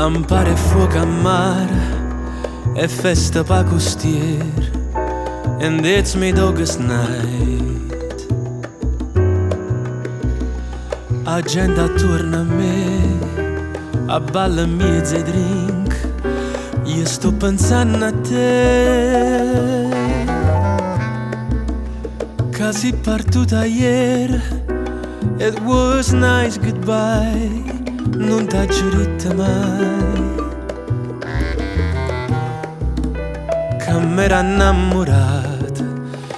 Lampare e fuoco a mare e festa pa costier, and it's me dog's night. A gente attorno a me, a balla miezza e drink, io sto pensando a te. Che si partuta ieri, it was nice goodbye, non t'ha giurito mai. Che m'era innamorata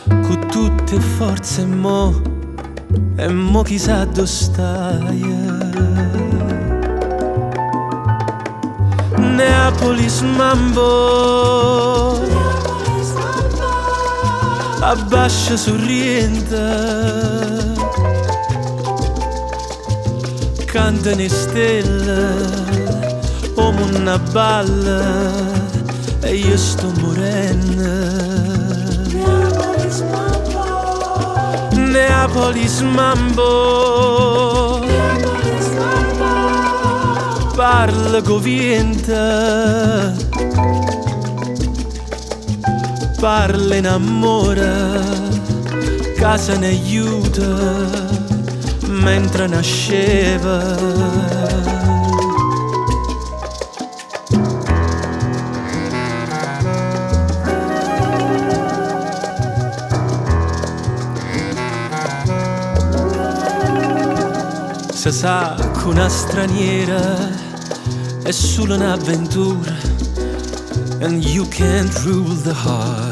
con tutte forze e mo chissà dove stai. Neapolis Mambo, abbascia sorriente, canta le stelle, come una balla, e io sto morendo. Neapolis Mambo, parla con viento, parla in amore, casa ne aiuta mentre nasceva. Se sa che una straniera è solo un'avventura, and you can't rule the heart.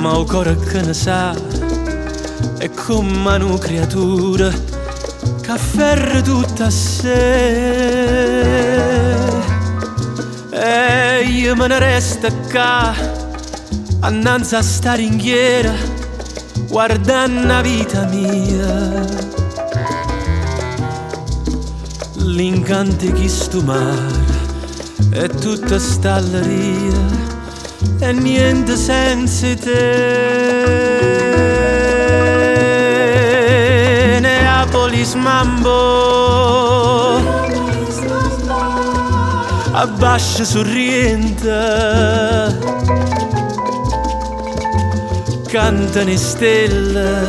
Ma il cuore che ne sa è come una creatura che afferra tutta a sé. E io me ne resto qua annanzi a sta ringhiera, guardando la vita mia, l'incanto di sto mare è tutta stalleria e niente senza te. Neapolis Mambo, abbascia sorriente, canta le stelle,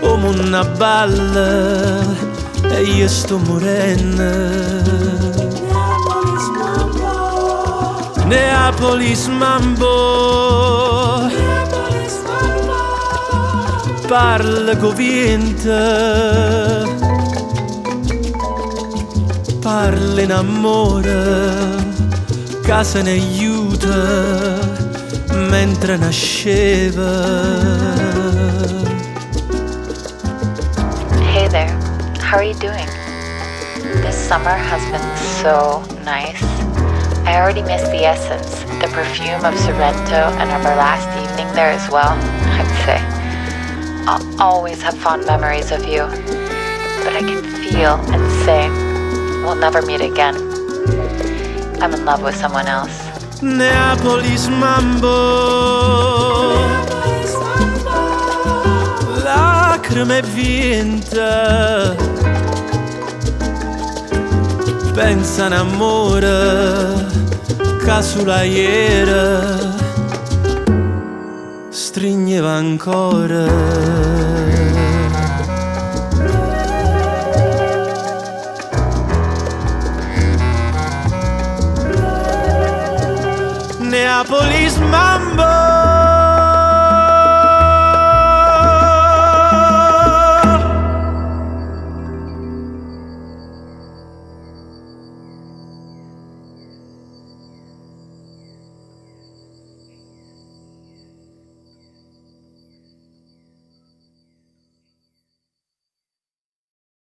come una balla, e io sto morendo. Neapolis Mambo, parla con viento, parla in amore, casa ne aiuta mentre nasceva. Hey there, how are you doing? This summer has been so nice. I already miss the essence, the perfume of Sorrento and our last evening there as well, I'd say. I'll always have fond memories of you, but I can feel and say we'll never meet again. I'm in love with someone else. Neapolis Mambo, lacrime e vinta, pensa in amore, che sulla iera stringeva ancora. Neapolis